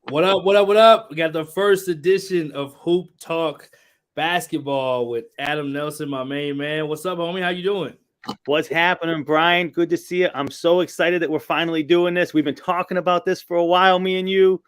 What up? What up? What up? We got the first edition of Hoop Talk Basketball with Adam Nelson, my main man. What's up, homie? How you doing? What's happening, Brian? Good to see you. I'm so excited that we're finally doing this. We've been talking about this for a while, me and you,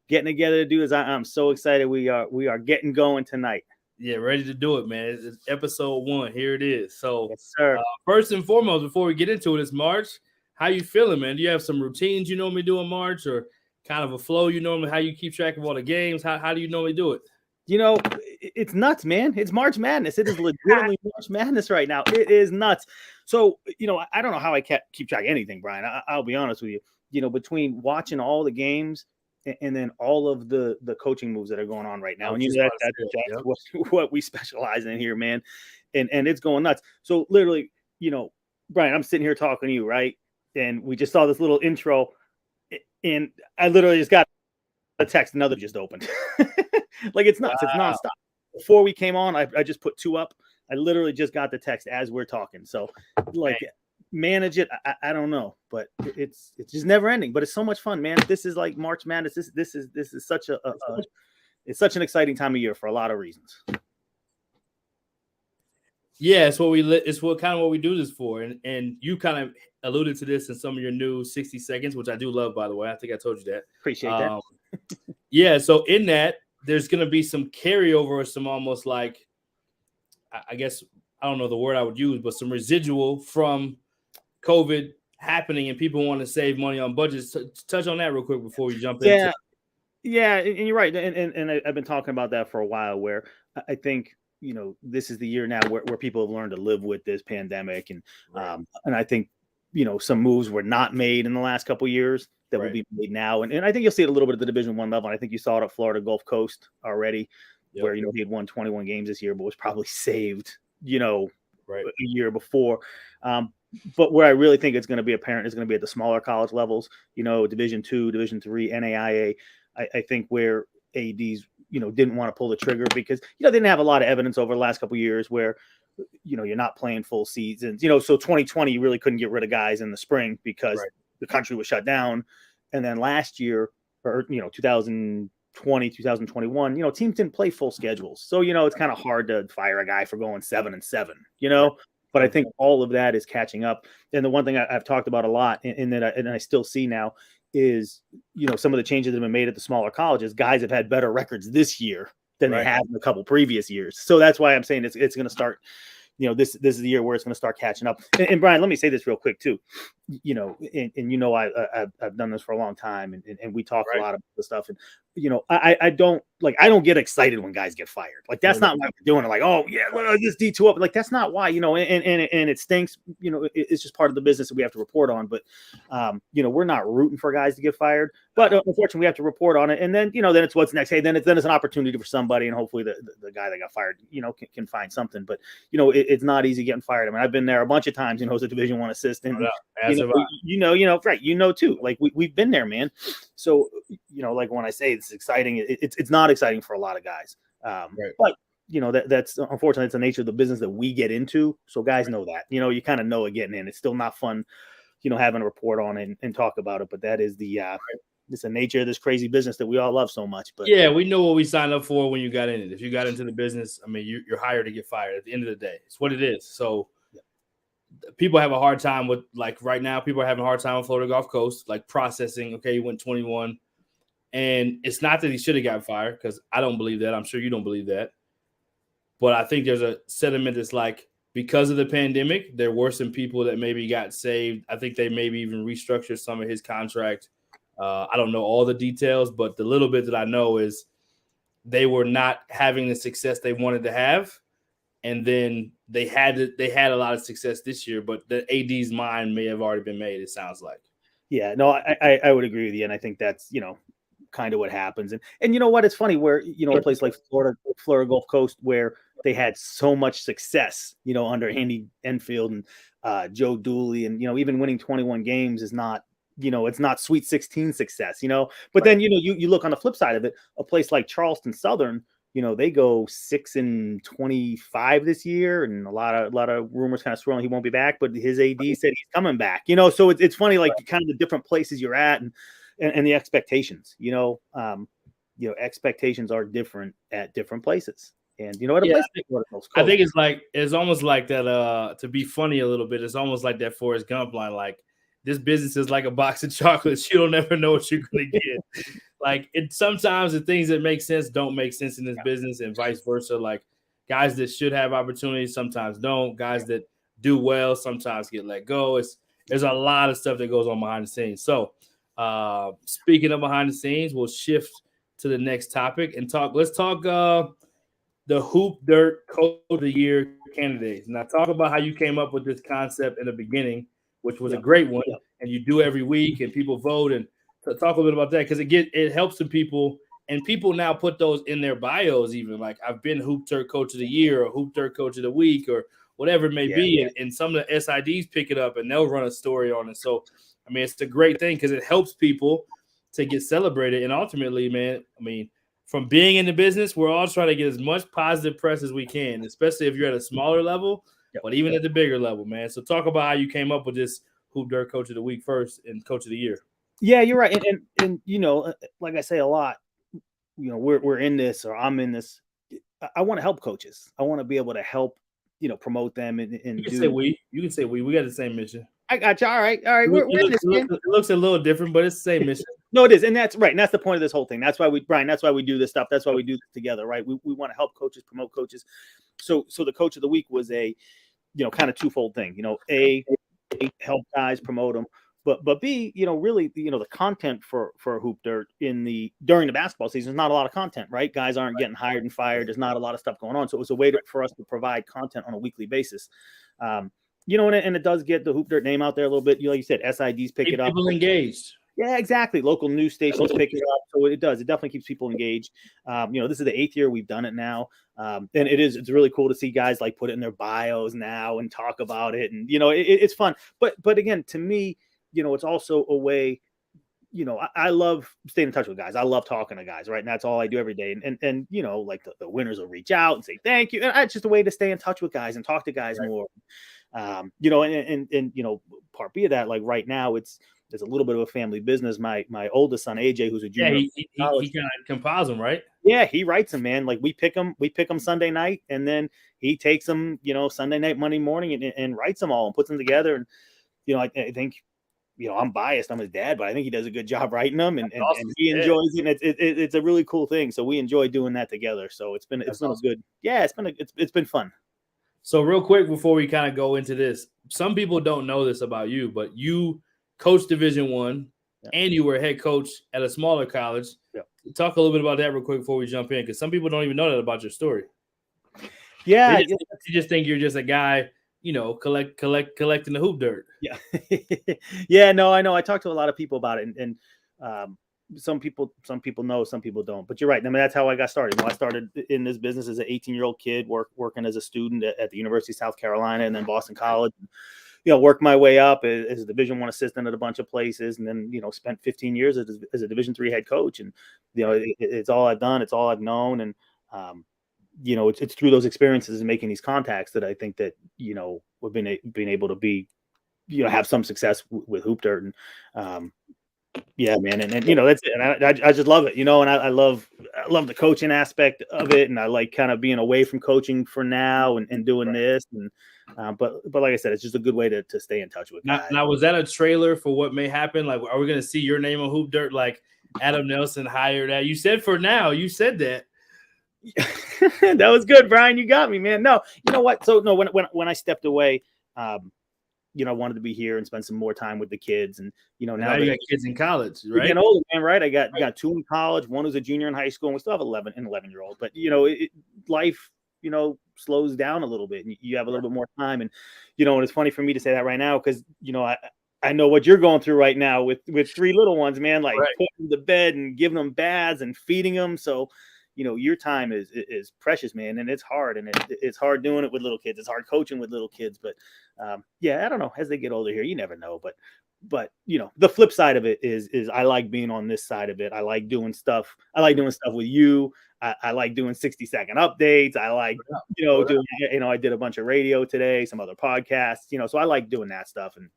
getting together to do this. I'm so excited. We are getting going tonight. Yeah, ready to do it, man. It's episode 1. Here it is. So, Yes, sir. First and foremost, before we get into it, it's March. How you feeling, man? Do you have some routines you normally do in March, or kind of a flow you normally? How you keep track of all the games? How do you normally do it? You know, it's nuts, man. It's March Madness. It is legitimately March Madness right now. It is nuts. So, I don't know how I keep track of anything, Brian. I'll be honest with you. Between watching all the games and then all of the coaching moves that are going on right now. And that's what we specialize in here, man. And it's going nuts. So literally, Brian, I'm sitting here talking to you, right? And we just saw this little intro, and I literally just got a text, another just opened. Like, it's nuts. It's nonstop. Before we came on, I just put 2 up. I literally just got the text as we're talking. So, manage it. I don't know, but it's just never ending. But it's so much fun, man. This is like March Madness. This is such it's such an exciting time of year for a lot of reasons. Yeah, it's what kind of what we do this for. And you kind of alluded to this in some of your new 60 seconds, which I do love, by the way. I think I told you that. Appreciate that. Yeah, so in that, there's going to be some carryover or some almost like, I guess, I don't know the word I would use, but some residual from COVID happening and people want to save money on budgets. Touch on that real quick before we jump into. Yeah, and you're right. And I've been talking about that for a while, where I think, this is the year now where people have learned to live with this pandemic. And and I think, some moves were not made in the last couple of years that will be made now. And I think you'll see it a little bit at the Division I level. I think you saw it at Florida Gulf Coast already, where, he had won 21 games this year, but was probably saved, a year before. But where I really think it's going to be apparent is going to be at the smaller college levels, Division II, Division III, NAIA. I think where ADs, didn't want to pull the trigger because, they didn't have a lot of evidence over the last couple of years where, you're not playing full seasons, so 2020, you really couldn't get rid of guys in the spring because the country was shut down. And then last year, or, 2020, 2021, teams didn't play full schedules. So, it's kind of hard to fire a guy for going 7-7, but I think all of that is catching up. And the one thing I've talked about a lot and I still see now is, some of the changes that have been made at the smaller colleges, guys have had better records this year than they have in a couple previous years. So that's why I'm saying it's going to start, this is the year where it's going to start catching up. And Brian, let me say this real quick too, I've done this for a long time and we talk a lot about this stuff. And, I don't get excited when guys get fired. Like, that's not why we're doing it. Like, oh yeah, this D2 up. Like, that's not why, and it stinks, it's just part of the business that we have to report on. But, we're not rooting for guys to get fired, but unfortunately we have to report on it. And then, then it's what's next. Hey, then it's an opportunity for somebody, and hopefully the guy that got fired, can find something. But, it's not easy getting fired. I mean, I've been there a bunch of times, as a Division I assistant. Too. Like, we've been there, man. So, like when I say it's exciting, it's not exciting for a lot of guys. But that's unfortunately it's the nature of the business that we get into. So guys know that, you kind of know it getting in. It's still not fun, having a report on it and talk about it. But that is it's the nature of this crazy business that we all love so much. But yeah, we know what we signed up for when you got in it. If you got into the business, I mean, you're hired to get fired at the end of the day. It's what it is. So people have a hard time with, like, right now, people are having a hard time with Florida Gulf Coast, like, processing. Okay, he went 21. And it's not that he should have gotten fired, because I don't believe that. I'm sure you don't believe that. But I think there's a sentiment that's like, because of the pandemic, there were some people that maybe got saved. I think they maybe even restructured some of his contract. I don't know all the details, but the little bit that I know is they were not having the success they wanted to have. And then they had a lot of success this year, but the AD's mind may have already been made, it sounds like. Yeah, no, I would agree with you. And I think that's, kind of what happens. And you know what? It's funny where, a place like Florida Gulf Coast, where they had so much success, under Andy Enfield and Joe Dooley, and, even winning 21 games is not, it's not Sweet 16 success, but then, you look on the flip side of it, a place like Charleston Southern, they go 6-25 this year, and a lot of rumors kind of swirling he won't be back, but his AD said he's coming back. So it's funny, like, kind of the different places you're at, and and the expectations, expectations are different at different places. And at a place I think it's almost like that. To be funny a little bit, it's almost like that Forrest Gump line. Like, this business is like a box of chocolates. You don't ever know what you're gonna get. Like, sometimes the things that make sense don't make sense in this business, and vice versa. Like, guys that should have opportunities sometimes don't. Guys that do well sometimes get let go. There's a lot of stuff that goes on behind the scenes. So, speaking of behind the scenes, we'll shift to the next topic and talk. Let's talk the Hoop Dirt Coach of the Year candidates. Now, talk about how you came up with this concept in the beginning, which was a great one, and you do every week, and people vote. And talk a little bit about that, because it helps the people, and people now put those in their bios, even like, I've been Hoop Dirt Coach of the Year or Hoop Dirt Coach of the Week or whatever it may be. And some of the SIDs pick it up and they'll run a story on it. So, I mean, it's a great thing because it helps people to get celebrated. And ultimately, man, I mean, from being in the business, we're all trying to get as much positive press as we can, especially if you're at a smaller level, but even at the bigger level, man. So talk about how you came up with this Hoop Dirt Coach of the Week first and Coach of the Year. Yeah, you're right. And like I say a lot, we're in this, or I'm in this. I want to help coaches. I want to be able to help, promote them. And you can say we. You can say we. We got the same mission. I got you. All right. We're in this. It looks a little different, but it's the same mission. No, it is. And that's right. And that's the point of this whole thing. That's why that's why we do this stuff. That's why we do this together, right? We want to help coaches, promote coaches. So the Coach of the Week was a, kind of twofold thing. A, help guys, promote them. But B, really, the content for Hoop Dirt during the basketball season is not a lot of content, right? Guys aren't getting hired and fired. There's not a lot of stuff going on. So it was a way for us to provide content on a weekly basis. And it does get the Hoop Dirt name out there a little bit. Like you said, SIDs pick it up. People engaged. Yeah, exactly. Local news stations pick it up. So it does. It definitely keeps people engaged. This is the 8th year we've done it now. And it's really cool to see guys like put it in their bios now and talk about it. And, it's fun. But again, to me, it's also a way, I love staying in touch with guys. I love talking to guys, right? And that's all I do every day. And like the winners will reach out and say, thank you. And it's just a way to stay in touch with guys and talk to guys more. And part B of that, like right now, there's a little bit of a family business. My oldest son, AJ, who's a junior. Yeah, he kind of compiles them, right? Yeah, he writes them, man. Like we pick them Sunday night, and then he takes them, Sunday night, Monday morning, and writes them all and puts them together. And, I think, I'm biased. I'm his dad, but I think he does a good job writing them, and he enjoys it. And it's a really cool thing. So we enjoy doing that together. So it's been awesome. Good. Yeah, it's been fun. So real quick before we kind of go into this, some people don't know this about you, but you coached Division I, and you were a head coach at a smaller college. Yeah. Talk a little bit about that real quick before we jump in, because some people don't even know that about your story. Yeah, you just think you're just a guy, collecting the hoop dirt. Yeah. Yeah, no, I know. I talked to a lot of people about it, and some people know, some people don't. But you're right. I mean, that's how I got started. I started in this business as an 18-year-old kid, working as a student at the University of South Carolina and then Boston College. Worked my way up as a Division I assistant at a bunch of places, and then spent 15 years as a Division III head coach. And it's all I've done. It's all I've known. And it's through those experiences and making these contacts that I think that we've been able to be have some success with Hoop Dirt. And yeah, man, and that's it. And I just love it, and I love the coaching aspect of it, and I like kind of being away from coaching for now and doing this. And but like I said, it's just a good way to stay in touch with guys. Now, was that a trailer for what may happen? Like, are we going to see your name on Hoop Dirt? Like Adam Nelson hired that? You said for now. You said that. That was good, Brian. You got me, man. No, you know what? So no, when I stepped away, I wanted to be here and spend some more time with the kids. And now you got kids in college, right? Getting older, man, right? I got 2 in college. One who's a junior in high school, and we still have 11-year-old. But life, slows down a little bit, and you have a little bit more time. And and it's funny for me to say that right now because I know what you're going through right now with 3 little ones, man. Like putting them to bed and giving them baths and feeding them. So your time is precious, man, and it's hard, and it's hard doing it with little kids. It's hard coaching with little kids, but I don't know. As they get older here, you never know. But the flip side of it is I like being on this side of it. I like doing stuff. I like doing stuff with you. I like doing 60-second updates. I like doing I did a bunch of radio today, some other podcasts. So I like doing that stuff, and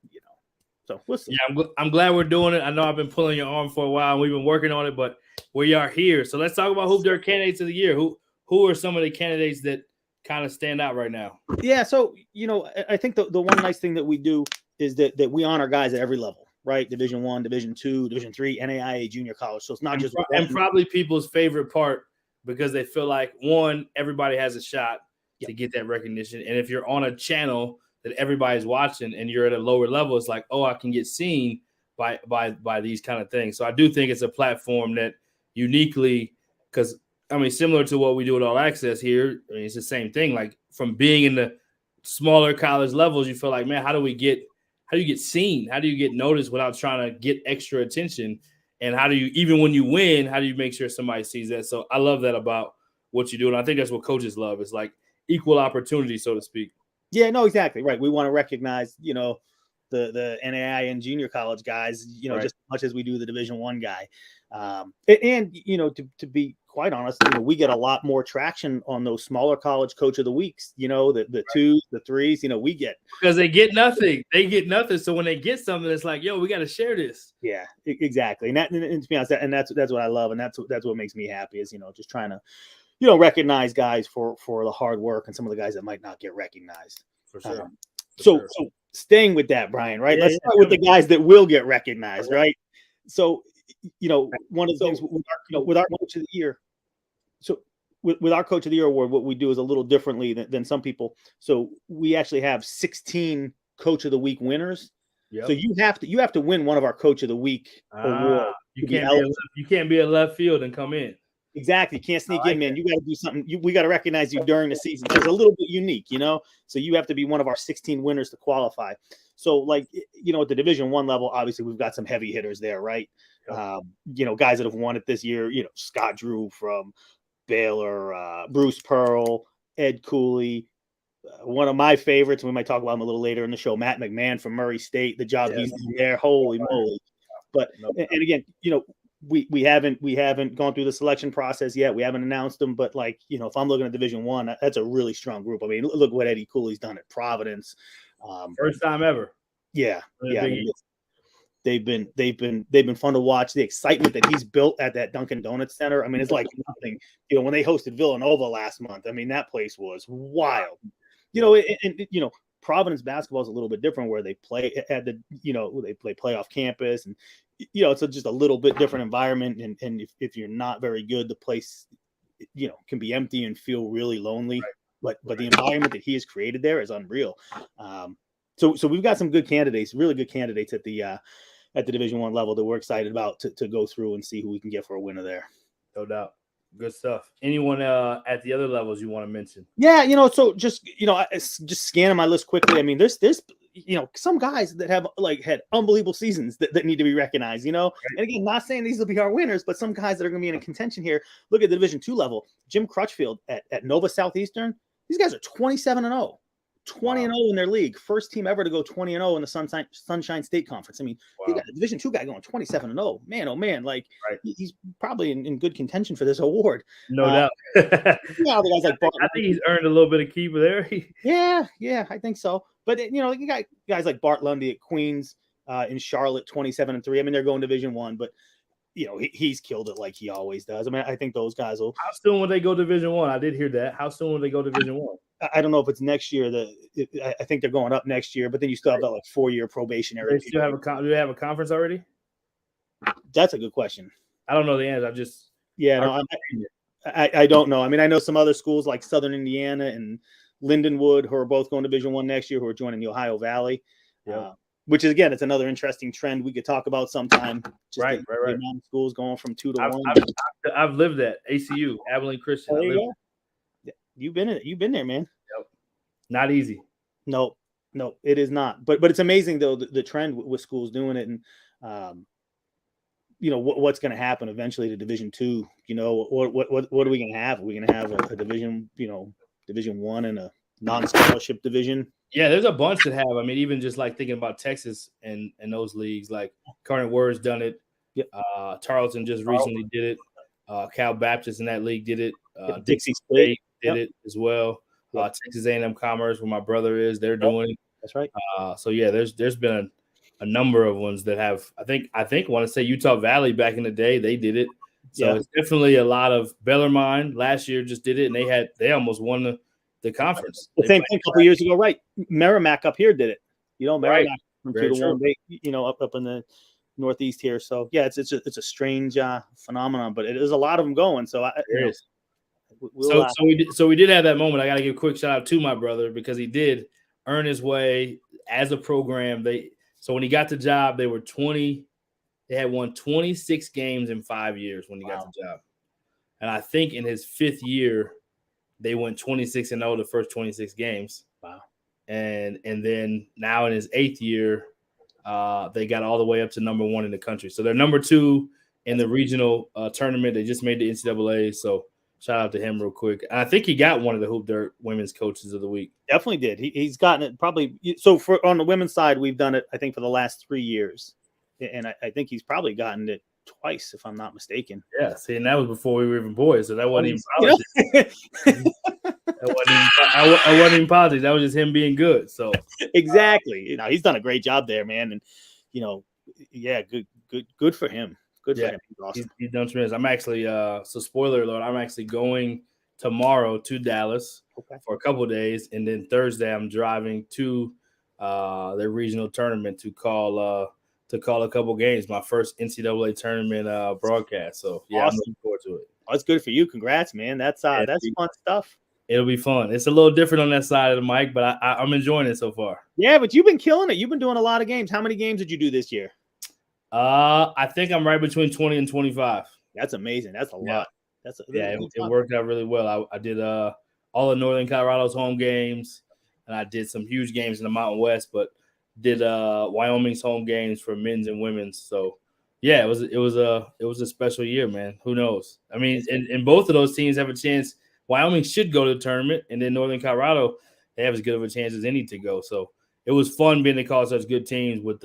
So we'll see. Yeah, I'm glad we're doing it. I know I've been pulling your arm for a while, and we've been working on it, but we are here. So let's talk about who their candidates of the year. Who are some of the candidates that kind of stand out right now? Yeah, so I think the one nice thing that we do is that we honor guys at every level, right? Division I, Division II, Division III, NAIA, junior college. So it's not just and probably people's favorite part, because they feel like, one, everybody has a shot to get that recognition, and if you're on a channel that everybody's watching and you're at a lower level, it's like, oh, I can get seen by these kind of things. So I do think it's a platform that uniquely, because I mean, similar to what we do with All Access here, I mean, it's the same thing. Like, from being in the smaller college levels, you feel like, man, how do you get seen? How do you get noticed without trying to get extra attention? And how do you, even when you win, how do you make sure somebody sees that? So I love that about what you do. And I think that's what coaches love. It's like equal opportunity, so to speak. Yeah, no, exactly. Right. We want to recognize, the NAI and junior college guys, right, just as much as we do the Division I guy. And to be quite honest, we get a lot more traction on those smaller college coach of the weeks, the right, twos, the threes, we get. Because they get nothing. They get nothing. So when they get something, it's like, yo, we got to share this. Yeah, exactly. And to be honest, and that's what I love. And that's what makes me happy is, just trying to, recognize guys for the hard work and some of the guys that might not get recognized. For sure. So staying with that, Brian, right? Let's start with the guys that will get recognized, right? So, one of the things with our coach of the year. So with our coach of the year award, what we do is a little differently than some people. So we actually have 16 coach of the week winners. Yep. So you have to win one of our coach of the week award. You can't be a left field and come in. Exactly. You can't sneak in, man. You got to do something. We got to recognize you during the season. It's a little bit unique, So you have to be one of our 16 winners to qualify. So, like, at the Division I level, obviously we've got some heavy hitters there, right? Yep. Guys that have won it this year. Scott Drew from Baylor, Bruce Pearl, Ed Cooley. One of my favorites, we might talk about him a little later in the show, Matt McMahon from Murray State. The job he's doing there, holy moly! But and again, we haven't gone through the selection process yet. We haven't announced them, but if I'm looking at Division I, that's a really strong group. I mean, look what Eddie Cooley's done at Providence. First time ever. Yeah, yeah. They've been fun to watch. The excitement that he's built at that Dunkin' Donuts Center. I mean, it's like nothing. When they hosted Villanova last month, I mean, that place was wild. And Providence basketball is a little bit different, where they play at the they play playoff campus, and it's just a little bit different environment. And if you're not very good, the place can be empty and feel really lonely. Right. But the environment that he has created there is unreal. So we've got some good candidates, really good candidates at the Division I level that we're excited about to go through and see who we can get for a winner there. No doubt. Good stuff. Anyone at the other levels you want to mention? Yeah, so just scanning my list quickly. I mean, there's some guys that have had unbelievable seasons that need to be recognized. Right. And again, not saying these will be our winners, but some guys that are going to be in contention here. Look at the Division II level. Jim Crutchfield at Nova Southeastern. These guys are 27-0. 20-0 in their league. First team ever to go 20-0 in the Sunshine State Conference. I mean, you got a Division II guy going 27-0. Man, oh man, he's probably in good contention for this award. No doubt. The guys like Barton, I think he's earned a little bit of keep there. Yeah, I think so. But you got guys like Bart Lundy at Queens, in Charlotte, 27-3. I mean, they're going Division I, but he's killed it like he always does. I mean, I think those guys will. How soon will they go Division I? I did hear that. How soon will they go Division I? I don't know if it's next year. I think they're going up next year, but then you still have that 4-year probationary. They still have do they have a conference already? That's a good question. I don't know the answer. I don't know. I mean, I know some other schools like Southern Indiana and Lindenwood who are both going Division I next year, who are joining the Ohio Valley. Yeah. Which is, again, it's another interesting trend we could talk about sometime. Right. The amount of schools going from 2 to 1. I've lived at ACU, Abilene Christian. You've been there, man. Yep. Not easy. No, it is not. But it's amazing though the trend with schools doing it, and what's going to happen eventually to Division II. What are we going to have? Are we going to have a division, Division I and a non-scholarship division? Yeah, there's a bunch that have. I mean, even just thinking about Texas and those leagues, like Current Word's done it. Yep. Tarleton just recently did it. Cal Baptist in that league did it. Dixie State did it as well. Texas A&M Commerce, where my brother is, they're doing it. That's right. So yeah, there's been a a number of ones that have. I think want to say Utah Valley back in the day they did it. So it's definitely a lot of Bellarmine last year just did it, and they almost won the conference. The same thing a couple years ago, right? Merrimack up here did it. Merrimack from 2-1, up in the Northeast here. So yeah, it's a strange phenomenon, but it is a lot of them going. So we did have that moment. I got to give a quick shout out to my brother because he did earn his way as a program. So when he got the job, they were 20. They had won 26 games in 5 years when he got the job. And I think in his 5th year, they went 26-0 the first 26 games. Wow. And then now in his 8th year, they got all the way up to number 1 in the country. So they're number 2 in the regional tournament. They just made the NCAA. So shout out to him real quick. And I think he got one of the Hoop Dirt Women's Coaches of the Week. Definitely did. He's gotten it probably. So on the women's side, we've done it, I think, for the last 3 years. And I think he's probably gotten it twice, if I'm not mistaken. Yeah, see, and that was before we were even boys, so that wasn't even politics. I wasn't even politics. That was just him being good. So exactly, he's done a great job there, man. And good for him. Good for him. He's awesome. He's done tremendous. I'm actually so spoiler alert. I'm actually going tomorrow to Dallas for a couple of days, and then Thursday I'm driving to their regional tournament to call a couple games. My first NCAA tournament broadcast. So yeah, awesome. I'm looking forward to it. Oh, that's good for you. Congrats, man. That's fun stuff. It'll be fun. It's a little different on that side of the mic, but I'm enjoying it so far. Yeah, but you've been killing it. You've been doing a lot of games. How many games did you do this year? I think I'm right between 20 and 25. That's amazing. That's a lot. It worked out really well. I did all of Northern Colorado's home games, and I did some huge games in the Mountain West, but did Wyoming's home games for men's and women's. So yeah, it was a special year, man. Who knows? I mean, and both of those teams have a chance. Wyoming should go to the tournament, and then Northern Colorado, they have as good of a chance as any to go. So it was fun being to call such good teams with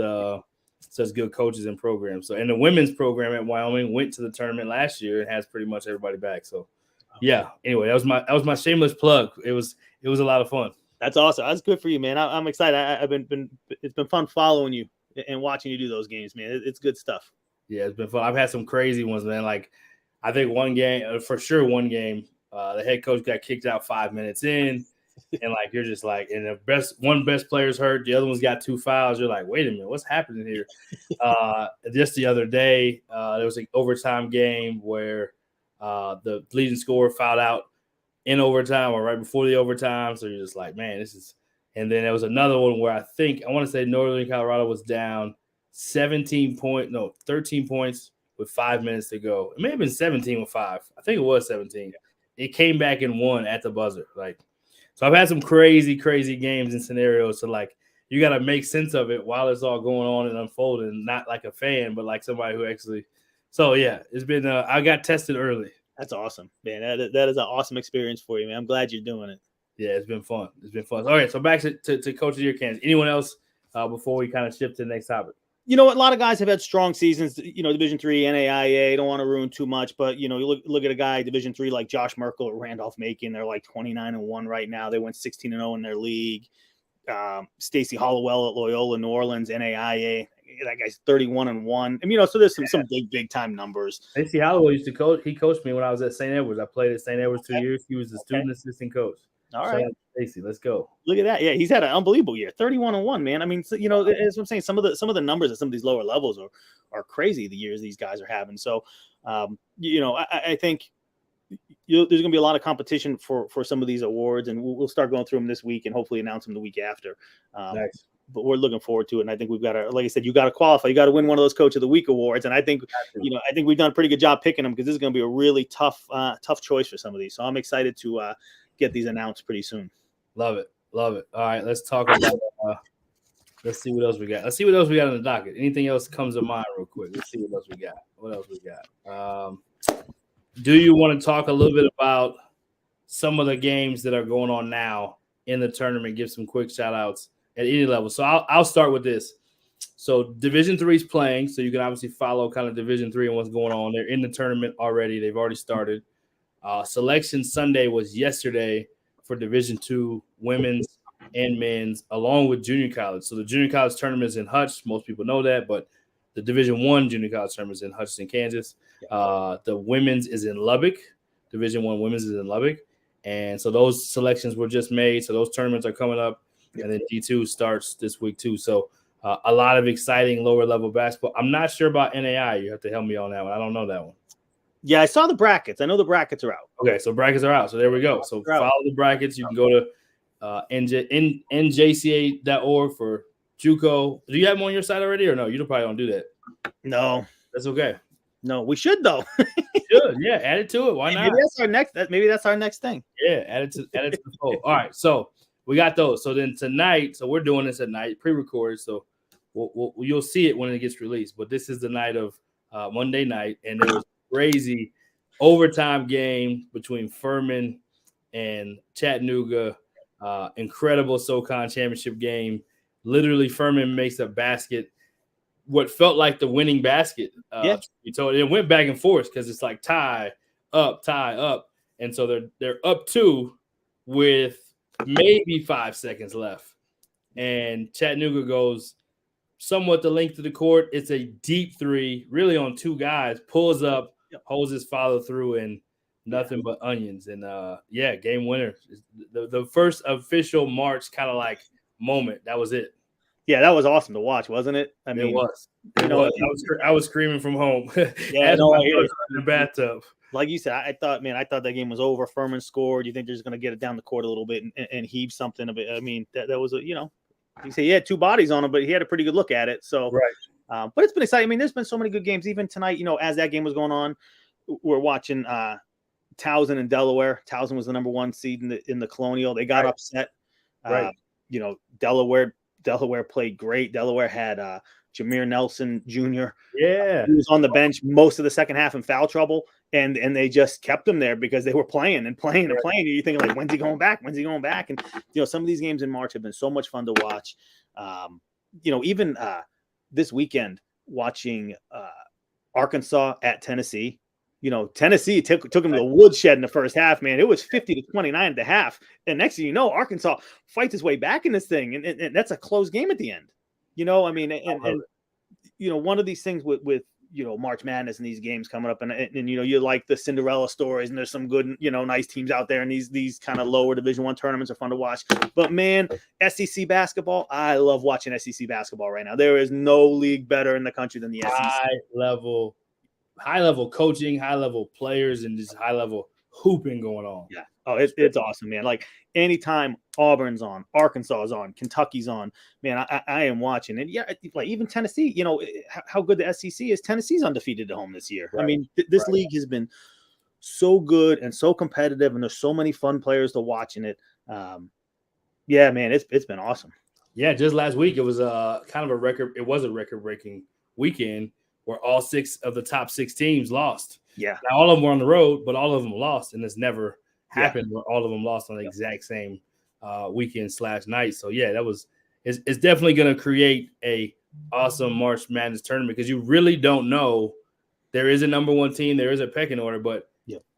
such good coaches and programs. So, and the women's program at Wyoming went to the tournament last year and has pretty much everybody back. So yeah, anyway, that was my shameless plug. It was a lot of fun. That's awesome. That's good for you, man. I'm excited. It's been fun following you and watching you do those games, man. It's good stuff. Yeah, it's been fun. I've had some crazy ones, man. Like I think one game, the head coach got kicked out 5 minutes in, and like you're just like, and the best player's hurt, the other one's got 2 fouls. You're like, wait a minute, what's happening here? Just the other day, there was an overtime game where the leading scorer fouled out in overtime or right before the overtime. So you're just like, man, this is. And then there was another one where I want to say Northern Colorado was down 13 points with 5 minutes to go. It may have been 17 with 5. I think it was 17. It came back and won at the buzzer. So I've had some crazy, crazy games and scenarios. So like you got to make sense of it while it's all going on and unfolding, not like a fan, but like somebody who actually. So yeah, it's been. I got tested early. That's awesome, man. That is an awesome experience for you, man. I'm glad you're doing it. Yeah, it's been fun. All right, so back to Coach of the Year candidates. Anyone else before we kind of shift to the next topic? A lot of guys have had strong seasons. Division III, NAIA. Don't want to ruin too much, but you look at a guy Division III like Josh Merkel at Randolph-Macon. They're like 29-1 right now. They went 16-0 in their league. Stacy Hollowell at Loyola New Orleans, NAIA. That guy's 31-1. I mean, so there's some big time numbers. Stacy Hollowell used to coach. He coached me when I was at St. Edwards. I played at St. Edwards 2 years. He was the student assistant coach. All right, Stacy, let's go. Look at that. Yeah, he's had an unbelievable year. 31-1, man. I mean, as I'm saying, some of the numbers at some of these lower levels are crazy. The years these guys are having. So, I think there's going to be a lot of competition for some of these awards, and we'll start going through them this week and hopefully announce them the week after. Nice. But we're looking forward to it, and I think we've got to, like I said, you got to qualify. You got to win one of those Coach of the Week awards, and I think I think we've done a pretty good job picking them because this is going to be a really tough choice for some of these. So I'm excited to get these announced pretty soon. Love it. All right, let's talk about. Let's see what else we got. Let's see what else we got on the docket. Anything else comes to mind real quick? Let's see what else we got. Do you want to talk a little bit about some of the games that are going on now in the tournament? Give some quick shout outs at any level. So I'll start with this. So Division III is playing, so you can obviously follow kind of Division III and what's going on. They're in the tournament already. They've already started. Selection Sunday was yesterday for Division II women's and men's, along with junior college. So the junior college tournament is in Hutch. Most people know that, but the Division I junior college tournament is in Hutchinson, Kansas. The women's is in Lubbock. Division I women's is in Lubbock. And so those selections were just made. So those tournaments are coming up. And then D2 starts this week too. So a lot of exciting lower level basketball. I'm not sure about NAI. You have to help me on that one. I don't know that one. Yeah, I saw the brackets. I know the brackets are out. Okay, so brackets are out. So there we go. So follow the brackets. You can go to njca.org for JUCO. Do you have them on your site already or no? You probably don't do that. No. That's okay. No, we should though. Should, yeah, add it to it. Why not? Maybe that's our next thing. Yeah, add it to the poll. All right, so we got those. So then tonight, so we're doing this at night, pre-recorded. So you'll see it when it gets released. But this is the night of Monday night, and there was a crazy overtime game between Furman and Chattanooga. Incredible SoCon championship game. Literally, Furman makes a basket. What felt like the winning basket. It went back and forth because it's like tie up, and so they're up 2 with maybe 5 seconds left, and Chattanooga goes somewhat the length of the court. It's a deep 3, really on 2 guys. Pulls up, holds his follow through, and nothing but onions. And game winner. The first official March kind of like moment. That was it. Yeah, that was awesome to watch, wasn't it? I mean, it was. I was screaming from home. Yeah, no, I hear in the bathtub. Like you said, I thought that game was over. Furman scored. You think they're just going to get it down the court a little bit and heave something a bit? I mean, that was you say he had 2 bodies on him, but he had a pretty good look at it. So, right. But it's been exciting. I mean, there's been so many good games. Even tonight, as that game was going on, we're watching Towson and Delaware. Towson was the number 1 seed in the Colonial. They got upset. Right. Delaware played great. Delaware had Jameer Nelson Jr. Yeah, he was on the bench most of the second half in foul trouble, and they just kept him there because they were playing and playing and playing. And you're thinking like, when's he going back? When's he going back? And some of these games in March have been so much fun to watch. Even this weekend watching Arkansas at Tennessee. Tennessee took him to the woodshed in the first half, man. It was 50-29 at the half. And next thing you know, Arkansas fights his way back in this thing. And that's a close game at the end. I mean, and one of these things with March Madness and these games coming up and you like the Cinderella stories, and there's some good, nice teams out there. And these kind of lower Division I tournaments are fun to watch. But man, SEC basketball, I love watching SEC basketball right now. There is no league better in the country than the SEC. High level coaching, high level players, and just high level hooping going on. Yeah. Oh, it's awesome, man. Like anytime Auburn's on, Arkansas is on, Kentucky's on, man, I am watching. And yeah, like even Tennessee, how good the SEC is. Tennessee's undefeated at home this year. Right. I mean, this league has been so good and so competitive, and there's so many fun players to watch in it. Yeah, man, it's been awesome. Yeah, just last week it was kind of a record. It was a record-breaking weekend where all 6 of the top 6 teams lost. Yeah. Now, all of them were on the road, but all of them lost, and it's never happened where all of them lost on the exact same weekend/night. So, yeah, it's definitely going to create a awesome March Madness tournament because you really don't know. There is a number 1 team. There is a pecking order, but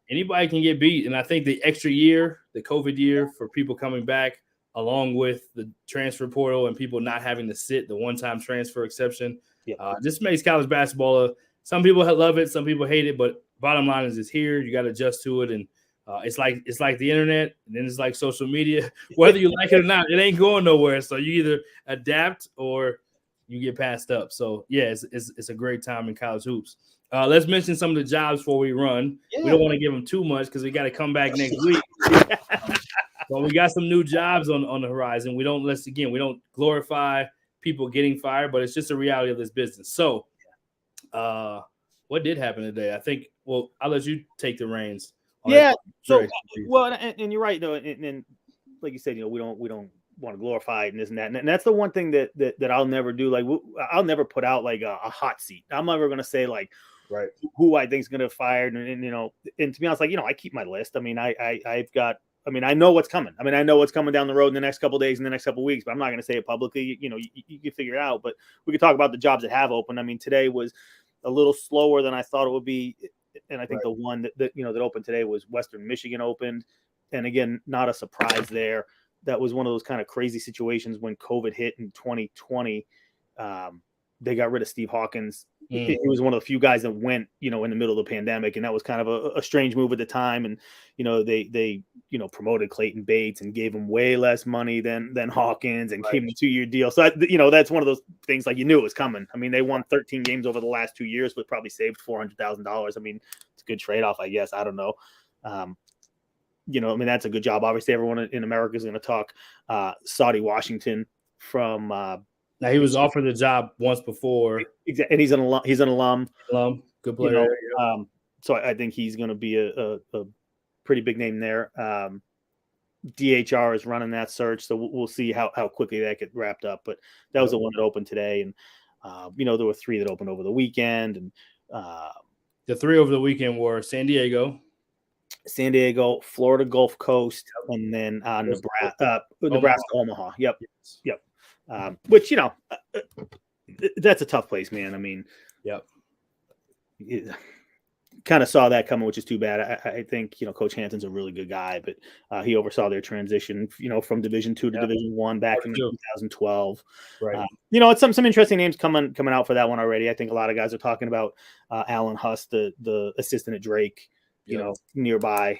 anybody can get beat. And I think the extra year, the COVID year for people coming back, along with the transfer portal and people not having to sit, the one-time transfer exception, just makes college basketball. Some people love it, some people hate it, but bottom line is it's here. You got to adjust to it, and it's like the internet, and then it's like social media. Whether you like it or not, it ain't going nowhere. So you either adapt or you get passed up. So yeah, it's a great time in college hoops. Let's mention some of the jobs before we run. Yeah. We don't want to give them too much because we got to come back next week. But we got some new jobs on the horizon. We don't glorify people getting fired, but it's just a reality of this business. So, what did happen today? I think. Well, I'll let you take the reins. Yeah. So, well, and you're right, though, and like you said, we don't want to glorify it and this and that, and that's the one thing that I'll never do. Like, I'll never put out like a hot seat. I'm never going to say like, right, who I think is going to fire, and to be honest, like I keep my list. I mean, I've got. I mean, I know what's coming. I mean, I know what's coming down the road in the next couple of days, in the next couple of weeks, but I'm not going to say it publicly. You can figure it out. But we could talk about the jobs that have opened. I mean, today was a little slower than I thought it would be, and I think the one that opened today was Western Michigan opened, and again, not a surprise there. that was one of those kind of crazy situations when COVID hit in 2020. They got rid of Steve Hawkins. He was one of the few guys that went, in the middle of the pandemic, and that was kind of a strange move at the time. And they promoted Clayton Bates and gave him way less money than Hawkins, and gave him a 2-year deal. So that's one of those things, like, you knew it was coming. I mean, they won 13 games over the last 2 years, but probably saved $400,000. I mean, it's a good trade off, I guess. I don't know. That's a good job. Obviously, everyone in America is going to talk Saudi Washington from. Now, he was offered the job once before, and he's an alum. Good player. So I think he's going to be a pretty big name there. DHR is running that search, so we'll see how quickly that gets wrapped up. But that was the one that opened today, and there were 3 that opened over the weekend, and the 3 over the weekend were San Diego, Florida Gulf Coast, and then Nebraska, Omaha. Yep. Which that's a tough place, man. I mean, kind of saw that coming, which is too bad. I think Coach Hanson's a really good guy, but he oversaw their transition, from Division II to Division I back in 2012. Right. It's some interesting names coming out for that one already. I think a lot of guys are talking about Alan Huss, the assistant at Drake. Nearby.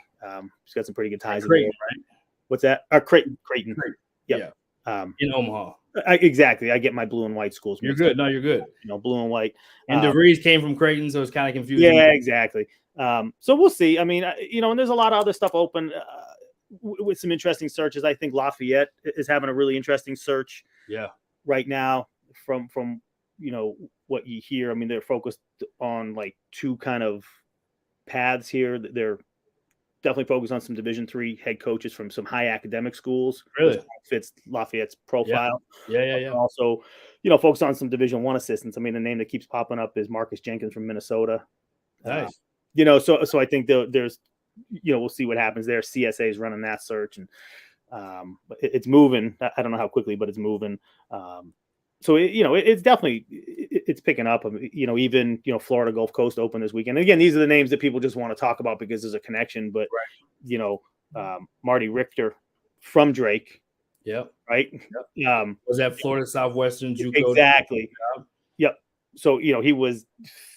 He's got some pretty good ties. Creighton, right? What's that? Creighton. Yep. Yeah. In Omaha. Exactly. I get my blue and white schools. You're good. No, you're good. Blue and white. And DeVries came from Creighton, so it's kind of confusing. Yeah, exactly. So we'll see. I mean, and there's a lot of other stuff open with some interesting searches. I think Lafayette is having a really interesting search. Yeah. Right now, from what you hear. I mean, they're focused on like 2 kind of paths here. They're definitely focused on some Division III head coaches from some high academic schools. Really fits Lafayette's profile. Yeah. Also, focus on some Division I assistants. I mean, the name that keeps popping up is Marcus Jenkins from Minnesota. Nice. So I think there's, we'll see what happens there. CSA is running that search, and it's moving. I don't know how quickly, but it's moving. So it's definitely it's picking up. Even Florida Gulf Coast open this weekend. And again, these are the names that people just want to talk about because there's a connection. But Marty Richter from Drake. Yep. Right. Yep. Was that Florida Southwestern JUCO? Exactly. Yep. So he was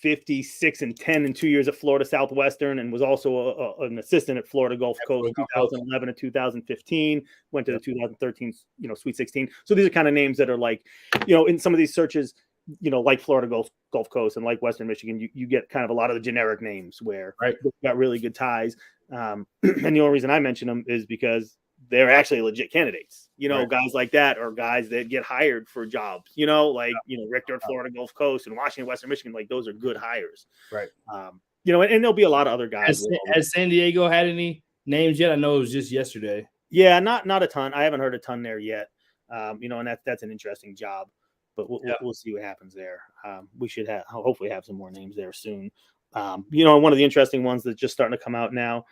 56-10 in 2 years at Florida Southwestern, and was also an assistant at Florida Gulf Coast 2011 to 2015. Went to the 2013 Sweet 16. So these are kind of names that are like, in some of these searches, like Florida Gulf Coast and like Western Michigan, you get kind of a lot of the generic names where they've got really good ties. And the only reason I mention them is because they're actually legit candidates. Guys like that are guys that get hired for jobs, Richter at Florida Gulf Coast and Washington, Western Michigan, like those are good hires. Right. And there'll be a lot of other guys. Has San Diego had any names yet? I know it was just yesterday. Yeah, not a ton. I haven't heard a ton there yet. And that's an interesting job, but we'll see what happens there. We should hopefully have some more names there soon. One of the interesting ones that's just starting to come out now,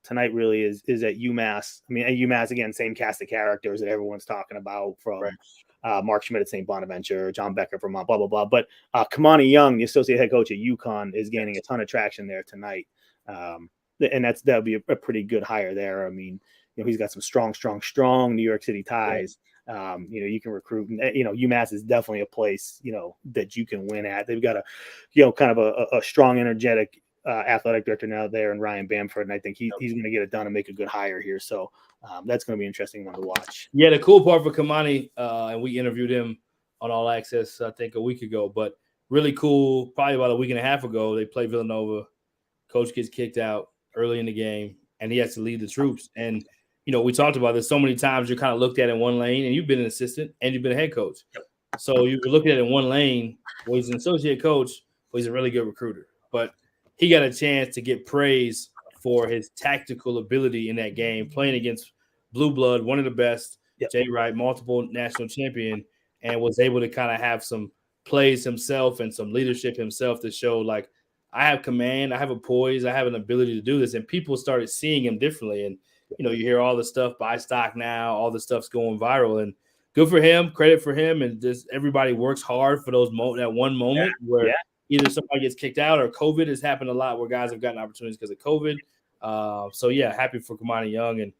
tonight really is at UMass. I mean, at UMass, again, same cast of characters that everyone's talking about, from Mark Schmidt at St. Bonaventure, John Becker from blah, blah, blah. But Kamani Young, the associate head coach at UConn, is gaining a ton of traction there tonight. And that'll be a pretty good hire there. I mean, he's got some strong New York City ties. You can recruit, and UMass is definitely a place, that you can win at. They've got kind of a strong, energetic, athletic director now there, and Ryan Bamford, and I think he's going to get it done and make a good hire here. So that's going to be an interesting one to watch. Yeah, the cool part for Kamani, and we interviewed him on All Access, I think a week ago, but really cool. Probably about a week and a half ago, they played Villanova. Coach gets kicked out early in the game, and he has to lead the troops. And we talked about this so many times. You're kind of looked at in one lane, and you've been an assistant and you've been a head coach. Yep. So you were looking at it in one lane. Well, he's an associate coach, but he's a really good recruiter. But he got a chance to get praise for his tactical ability in that game, playing against Blue Blood, one of the best, Jay Wright, multiple national champion, and was able to kind of have some plays himself and some leadership himself to show, like, I have command, I have a poise, I have an ability to do this. And people started seeing him differently. And, you hear all the stuff, buy stock now, all the stuff's going viral. And good for him, credit for him. And just everybody works hard for that one moment where either somebody gets kicked out or COVID has happened a lot where guys have gotten opportunities because of COVID. So happy for Kamani Young. And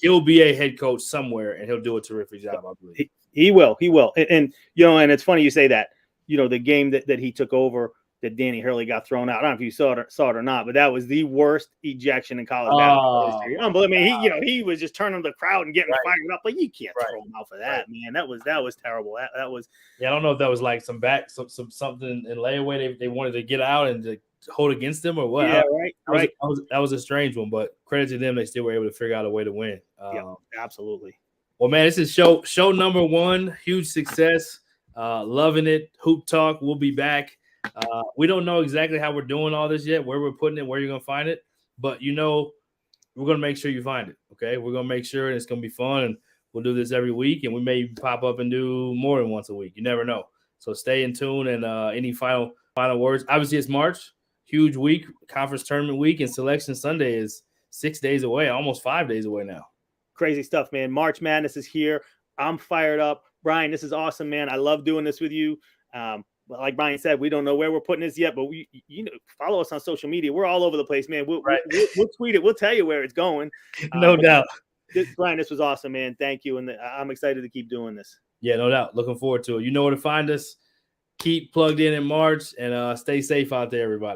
He'll be a head coach somewhere, and he'll do a terrific job, I believe. He will. And and it's funny you say that. The game that he took over, that Danny Hurley got thrown out. I don't know if you saw it or not, but that was the worst ejection in college basketball history. I mean, he was just turning the crowd and getting fired up. Like, you can't throw him out for that, man. That was terrible. That was. Yeah, I don't know if that was like something in layaway they wanted to get out and to hold against them or what. Yeah, right. That was a strange one, but credit to them, they still were able to figure out a way to win. Yeah, absolutely. Well, man, this is show number 1. Huge success. Loving it. Hoop Talk. We'll be back. We don't know exactly how we're doing all this yet, where we're putting it, where you're going to find it. But, we're going to make sure you find it. Okay. We're going to make sure, and it's going to be fun. And we'll do this every week. And we may pop up and do more than once a week. You never know. So stay in tune. And any final words? Obviously, it's March. Huge week. Conference tournament week. And Selection Sunday is 6 days away, almost 5 days away now. Crazy stuff, man. March Madness is here. I'm fired up. Brian, this is awesome, man. I love doing this with you. Like Brian said, we don't know where we're putting this yet, but we, follow us on social media. We're all over the place, man. We'll tweet it. We'll tell you where it's going. No doubt. Brian, this was awesome, man. Thank you. And I'm excited to keep doing this. Yeah, no doubt. Looking forward to it. You know where to find us. Keep plugged in March and stay safe out there, everybody.